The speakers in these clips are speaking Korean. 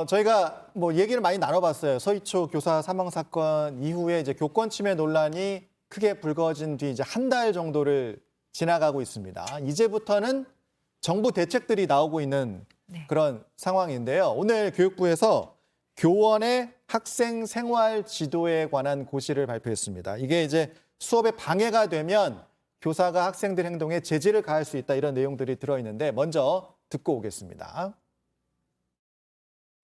저희가 뭐 얘기를 많이 나눠봤어요. 서희초 교사 사망 사건 이후에 이제 교권 침해 논란이 크게 불거진 뒤 이제 한 달 정도를 지나가고 있습니다. 이제부터는 정부 대책들이 나오고 있는 그런 상황인데요. 오늘 교육부에서 교원의 학생 생활 지도에 관한 고시를 발표했습니다. 이게 이제 수업에 방해가 되면 교사가 학생들 행동에 제지를 가할 수 있다, 이런 내용들이 들어있는데 먼저 듣고 오겠습니다.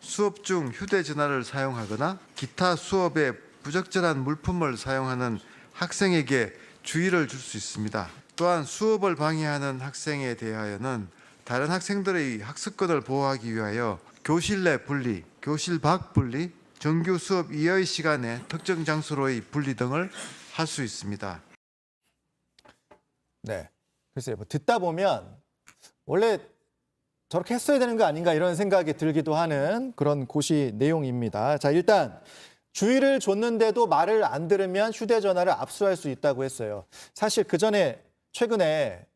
수업 중 휴대전화를 사용하거나 기타 수업에 부적절한 물품을 사용하는 학생에게 주의를 줄 수 있습니다. 또한 수업을 방해하는 학생에 대하여는 다른 학생들의 학습권을 보호하기 위하여 교실 내 분리, 교실 밖 분리, 정규 수업 이하의 시간에 특정 장소로의 분리 등을 할 수 있습니다. 네, 글쎄요. 뭐 듣다 보면 원래 저렇게 했어야 되는 거 아닌가 이런 생각이 들기도 하는 그런 고시 내용입니다. 자, 일단 주의를 줬는데도 말을 안 들으면 휴대전화를 압수할 수 있다고 했어요. 사실 그 전에 최근에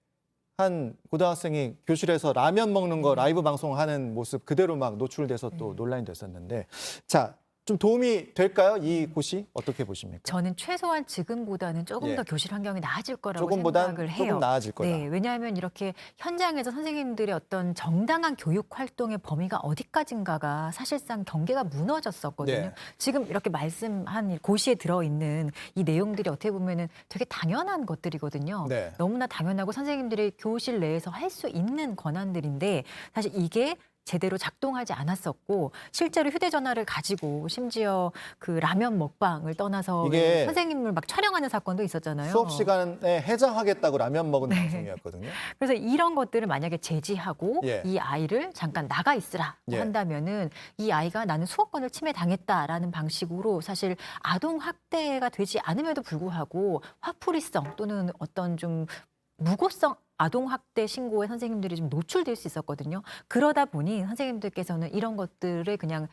한 고등학생이 교실에서 라면 먹는 거 라이브 방송하는 모습 그대로 막 노출돼서 또 논란이 됐었는데, 자, 좀 도움이 될까요? 이 고시 어떻게 보십니까? 저는 최소한 지금보다는 조금 예. 더 교실 환경이 나아질 거라고 조금보단 생각을 해요. 조금 나아질 거다. 네, 왜냐하면 이렇게 현장에서 선생님들의 어떤 정당한 교육 활동의 범위가 어디까지인가가 사실상 경계가 무너졌었거든요. 네. 지금 이렇게 말씀한 이 고시에 들어있는 이 내용들이 어떻게 보면은 되게 당연한 것들이거든요. 네. 너무나 당연하고 선생님들이 교실 내에서 할 수 있는 권한들인데 사실 이게 제대로 작동하지 않았었고, 실제로 휴대전화를 가지고 심지어 그 라면 먹방을 떠나서 이게 선생님을 막 촬영하는 사건도 있었잖아요. 수업 시간에 해장하겠다고 라면 먹은 방송이었거든요. 그래서 이런 것들을 만약에 제지하고 예. 이 아이를 잠깐 나가 있으라 예. 한다면은 이 아이가 나는 수업권을 침해당했다라는 방식으로 사실 아동 학대가 되지 않음에도 불구하고 화풀이성 또는 어떤 좀 무고성 아동학대 신고에 선생님들이 좀 노출될 수 있었거든요. 그러다 보니 선생님들께서는 이런 것들을 그냥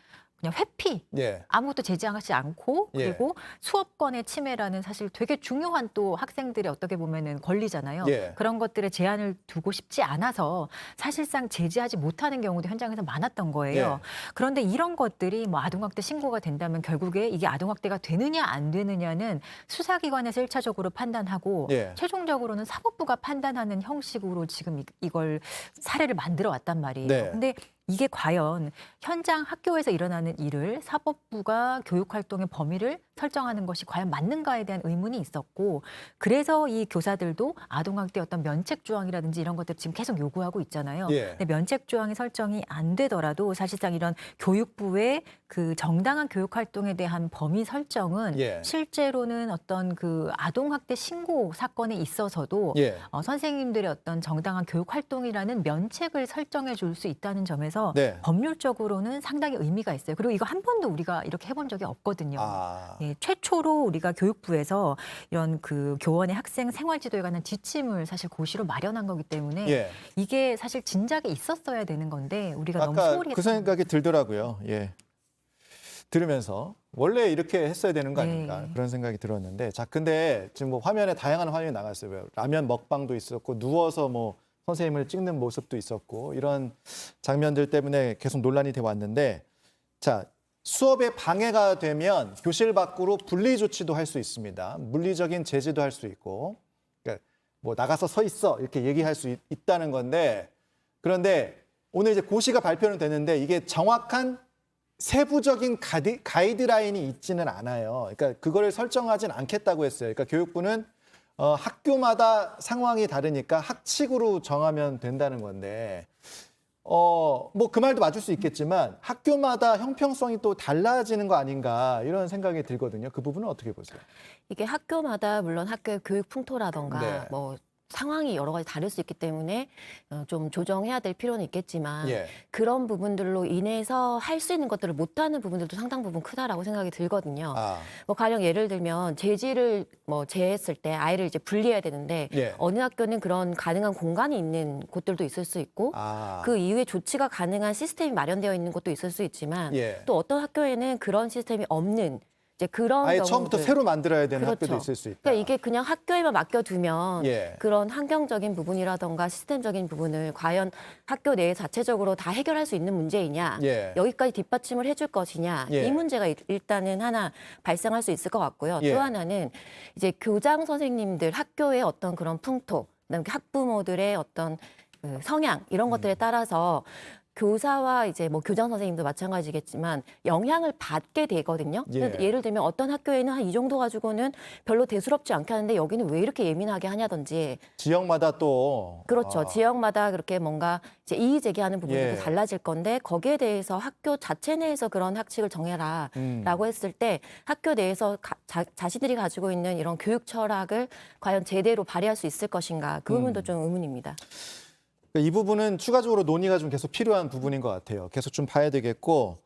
회피, 예. 아무것도 제지하지 않고, 예. 그리고 수업권의 침해라는 사실 되게 중요한 또 학생들의 어떻게 보면은 권리잖아요. 예. 그런 것들에 제한을 두고 싶지 않아서 사실상 제지하지 못하는 경우도 현장에서 많았던 거예요. 예. 그런데 이런 것들이 뭐 아동학대 신고가 된다면 결국에 이게 아동학대가 되느냐 안 되느냐는 수사기관에서 1차적으로 판단하고 예. 최종적으로는 사법부가 판단하는 형식으로 지금 이걸 사례를 만들어 왔단 말이에요. 네. 근데 이게 과연 현장 학교에서 일어나는 일을 사법부가 교육활동의 범위를 설정하는 것이 과연 맞는가에 대한 의문이 있었고, 그래서 이 교사들도 아동학대 어떤 면책조항이라든지 이런 것들 지금 계속 요구하고 있잖아요. 예. 근데 면책조항이 설정이 안 되더라도 사실상 이런 교육부의 그 정당한 교육활동에 대한 범위 설정은 예. 실제로는 어떤 그 아동학대 신고 사건에 있어서도 예. 선생님들의 어떤 정당한 교육활동이라는 면책을 설정해 줄 수 있다는 점에서 네. 법률적으로는 상당히 의미가 있어요. 그리고 이거 한 번도 우리가 이렇게 해본 적이 없거든요. 아. 예, 최초로 우리가 교육부에서 이런 그 교원의 학생 생활지도에 관한 지침을 사실 고시로 마련한 거기 때문에 예. 이게 사실 진작에 있었어야 되는 건데 우리가 너무 아까 소홀히 그 생각이 들더라고요. 예. 들으면서 원래 이렇게 했어야 되는 거 아닌가, 네. 그런 생각이 들었는데, 자, 근데 지금 뭐 화면에 다양한 화면이 나갔어요. 라면 먹방도 있었고 누워서 뭐 선생님을 찍는 모습도 있었고 이런 장면들 때문에 계속 논란이 돼 왔는데, 자, 수업에 방해가 되면 교실 밖으로 분리 조치도 할 수 있습니다. 물리적인 제지도 할 수 있고, 그러니까 뭐 나가서 서 있어 이렇게 얘기할 수 있다는 건데, 그런데 오늘 이제 고시가 발표는 되는데 이게 정확한 세부적인 가이드라인이 있지는 않아요. 그러니까 그거를 설정하진 않겠다고 했어요. 그러니까 교육부는 학교마다 상황이 다르니까 학칙으로 정하면 된다는 건데, 뭐 그 말도 맞을 수 있겠지만 학교마다 형평성이 또 달라지는 거 아닌가, 이런 생각이 들거든요. 그 부분은 어떻게 보세요? 이게 학교마다 물론 학교의 교육 풍토라던가 네. 뭐 상황이 여러 가지 다를 수 있기 때문에 좀 조정해야 될 필요는 있겠지만 예. 그런 부분들로 인해서 할 수 있는 것들을 못하는 부분들도 상당 부분 크다라고 생각이 들거든요. 아. 뭐 가령 예를 들면 제지를 뭐 제했을 때 아이를 이제 분리해야 되는데 예. 어느 학교는 그런 가능한 공간이 있는 곳들도 있을 수 있고 아. 그 이후에 조치가 가능한 시스템이 마련되어 있는 곳도 있을 수 있지만 예. 또 어떤 학교에는 그런 시스템이 없는 이제 그런 아예 경우들. 처음부터 새로 만들어야 되는 그렇죠. 학교도 있을 수 있다. 그러니까 이게 그냥 학교에만 맡겨두면 예. 그런 환경적인 부분이라던가 시스템적인 부분을 과연 학교 내 자체적으로 다 해결할 수 있는 문제이냐, 예. 여기까지 뒷받침을 해줄 것이냐, 예. 이 문제가 일단은 하나 발생할 수 있을 것 같고요. 예. 또 하나는 이제 교장 선생님들 학교의 어떤 그런 풍토, 그다음에 학부모들의 어떤 그 성향 이런 것들에 따라서 교사와 이제 뭐 교장 선생님도 마찬가지겠지만 영향을 받게 되거든요. 예. 예를 들면 어떤 학교에는 한 이 정도 가지고는 별로 대수롭지 않게 하는데 여기는 왜 이렇게 예민하게 하냐든지. 지역마다 또 그렇죠. 지역마다 그렇게 뭔가 이제 이의 제기하는 부분이 예. 또 달라질 건데 거기에 대해서 학교 자체 내에서 그런 학칙을 정해라라고 했을 때 학교 내에서 자신들이 가지고 있는 이런 교육 철학을 과연 제대로 발휘할 수 있을 것인가 그 부분도 좀 의문입니다. 이 부분은 추가적으로 논의가 좀 계속 필요한 부분인 것 같아요. 계속 좀 봐야 되겠고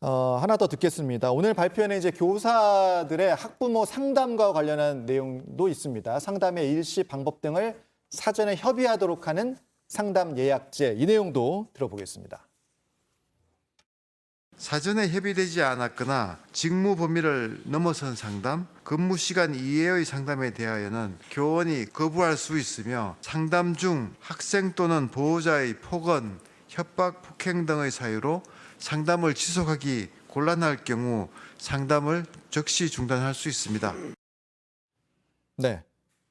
하나 더 듣겠습니다. 오늘 발표에는 이제 교사들의 학부모 상담과 관련한 내용도 있습니다. 상담의 일시 방법 등을 사전에 협의하도록 하는 상담 예약제 이 내용도 들어보겠습니다. 사전에 협의되지 않았거나 직무 범위를 넘어선 상담, 근무 시간 이외의 상담에 대하여는 교원이 거부할 수 있으며 상담 중 학생 또는 보호자의 폭언, 협박, 폭행 등의 사유로 상담을 지속하기 곤란할 경우 상담을 즉시 중단할 수 있습니다. 네,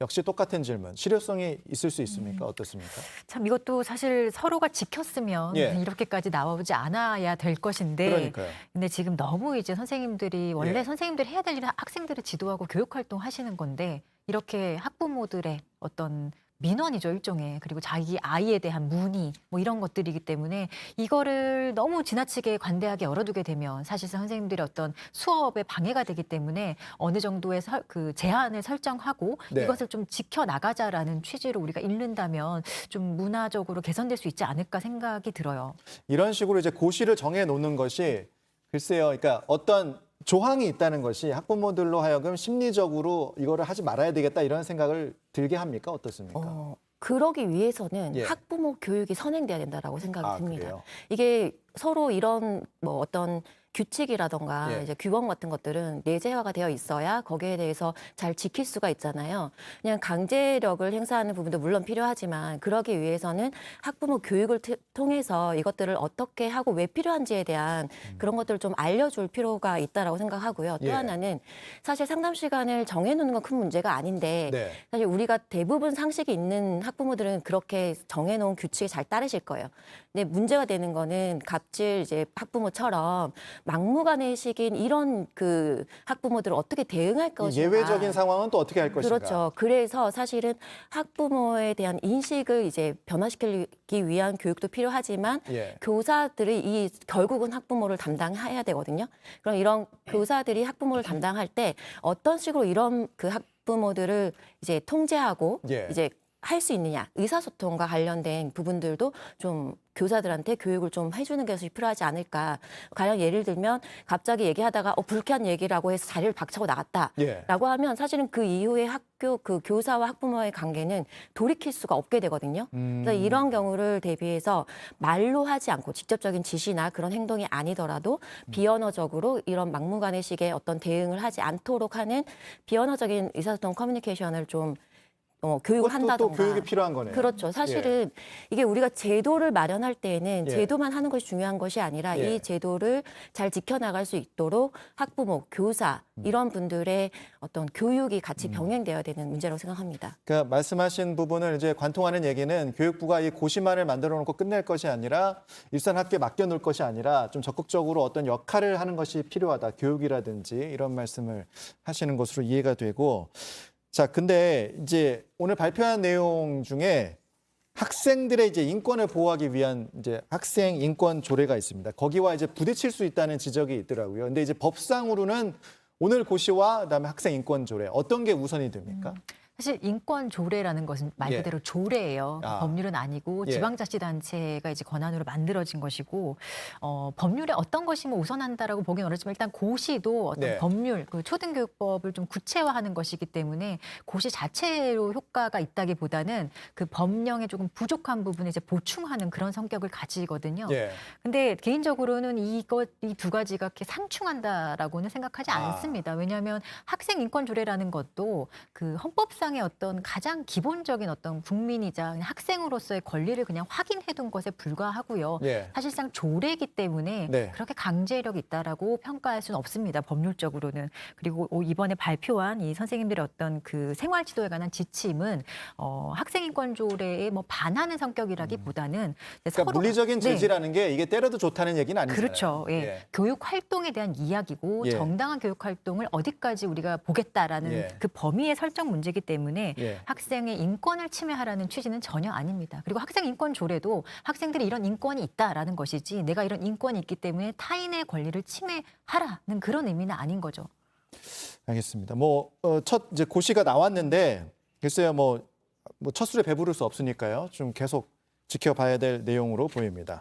역시 똑같은 질문. 실효성이 있을 수 있습니까? 어떻습니까? 참 이것도 사실 서로가 지켰으면 예. 이렇게까지 나오지 않아야 될 것인데 그러니까요. 근데 지금 너무 이제 선생님들이 원래 예. 선생님들이 해야 될 일은 학생들을 지도하고 교육 활동 하시는 건데 이렇게 학부모들의 어떤 민원이죠, 일종의. 그리고 자기 아이에 대한 문의 뭐 이런 것들이기 때문에 이거를 너무 지나치게 관대하게 열어두게 되면 사실상 선생님들의 어떤 수업에 방해가 되기 때문에 어느 정도의 그 제한을 설정하고 네. 이것을 좀 지켜나가자라는 취지로 우리가 읽는다면 좀 문화적으로 개선될 수 있지 않을까 생각이 들어요. 이런 식으로 이제 고시를 정해 놓는 것이 글쎄요. 그러니까 어떤 조항이 있다는 것이 학부모들로 하여금 심리적으로 이거를 하지 말아야 되겠다 이런 생각을 들게 합니까? 어떻습니까? 그러기 위해서는 예. 학부모 교육이 선행돼야 된다라고 생각이 듭니다. 그래요? 이게 서로 이런 뭐 어떤 규칙이라던가 예. 이제 규범 같은 것들은 내재화가 되어 있어야 거기에 대해서 잘 지킬 수가 있잖아요. 그냥 강제력을 행사하는 부분도 물론 필요하지만 그러기 위해서는 학부모 교육을 통해서 이것들을 어떻게 하고 왜 필요한지에 대한 그런 것들을 좀 알려줄 필요가 있다라고 생각하고요. 또 예. 하나는 사실 상담 시간을 정해놓는 건 큰 문제가 아닌데 네. 사실 우리가 대부분 상식이 있는 학부모들은 그렇게 정해놓은 규칙에 잘 따르실 거예요. 근데 문제가 되는 거는 갑질 이제 학부모처럼 막무가내식인 이런 그 학부모들을 어떻게 대응할 것인가. 예외적인 상황은 또 어떻게 할 것인가? 그렇죠. 그래서 사실은 학부모에 대한 인식을 이제 변화시키기 위한 교육도 필요하지만 예. 교사들이 이 결국은 학부모를 담당해야 되거든요. 그럼 이런 교사들이 학부모를 담당할 때 어떤 식으로 이런 그 학부모들을 이제 통제하고 예. 이제 할 수 있느냐, 의사소통과 관련된 부분들도 좀 교사들한테 교육을 좀 해주는 것이 필요하지 않을까. 과연 예를 들면 갑자기 얘기하다가 불쾌한 얘기라고 해서 자리를 박차고 나갔다라고 예. 하면 사실은 그 이후에 학교 그 교사와 학부모의 관계는 돌이킬 수가 없게 되거든요. 그래서 이런 경우를 대비해서 말로 하지 않고 직접적인 지시나 그런 행동이 아니더라도 비언어적으로 이런 막무가내식의 어떤 대응을 하지 않도록 하는 비언어적인 의사소통 커뮤니케이션을 좀 교육을 그것도 한다던가. 또 교육이 필요한 거네요. 그렇죠. 사실은 이게 우리가 제도를 마련할 때에는 예. 제도만 하는 것이 중요한 것이 아니라 예. 이 제도를 잘 지켜나갈 수 있도록 학부모, 교사 이런 분들의 어떤 교육이 같이 병행되어야 되는 문제라고 생각합니다. 그러니까 말씀하신 부분을 이제 관통하는 얘기는 교육부가 이 고시만을 만들어 놓고 끝낼 것이 아니라 일선 학교에 맡겨 놓을 것이 아니라 좀 적극적으로 어떤 역할을 하는 것이 필요하다. 교육이라든지 이런 말씀을 하시는 것으로 이해가 되고 자, 근데 이제 오늘 발표한 내용 중에 학생들의 이제 인권을 보호하기 위한 이제 학생 인권 조례가 있습니다. 거기와 이제 부딪힐 수 있다는 지적이 있더라고요. 근데 이제 법상으로는 오늘 고시와 그다음에 학생 인권 조례 어떤 게 우선이 됩니까? 사실 인권 조례라는 것은 말 예. 그대로 조례예요. 아. 법률은 아니고 예. 지방자치단체가 이제 권한으로 만들어진 것이고 법률에 어떤 것이 뭐 우선한다라고 보기는 어렵지만 일단 고시도 어떤 네. 법률, 그 초등교육법을 좀 구체화하는 것이기 때문에 고시 자체로 효과가 있다기보다는 그 법령에 조금 부족한 부분을 이제 보충하는 그런 성격을 가지거든요. 예. 근데 개인적으로는 이 두 가지가 이렇게 상충한다라고는 생각하지 아. 않습니다. 왜냐하면 학생 인권 조례라는 것도 그 헌법상의 어떤 가장 기본적인 어떤 국민이자 그냥 학생으로서의 권리를 그냥 확인해둔 것에 불과하고요. 예. 사실상 조례이기 때문에 네. 그렇게 강제력이 있다라고 평가할 수는 없습니다. 법률적으로는. 그리고 이번에 발표한 이 선생님들의 어떤 그 생활지도에 관한 지침은 학생 인권 조례에 뭐 반하는 성격이라기보다는 그러니까 서로가- 물리적인 네. 제지라는 게 이게 때려도 좋다는 얘기는 아니잖아요. 그렇죠. 예. 교육 활동에 대한 이야기고 예. 정당한 교육 활동을 어디까지 우리가 보겠다라는 예. 그 범위의 설정 문제이기 때문에 예. 학생의 인권을 침해하라는 취지는 전혀 아닙니다. 그리고 학생 인권 조례도 학생들이 이런 인권이 있다라는 것이지 내가 이런 인권이 있기 때문에 타인의 권리를 침해하라는 그런 의미는 아닌 거죠. 알겠습니다. 뭐 첫 이제 고시가 나왔는데 글쎄요 뭐 첫 술에 배부를 수 없으니까요. 좀 계속 지켜봐야 될 내용으로 보입니다.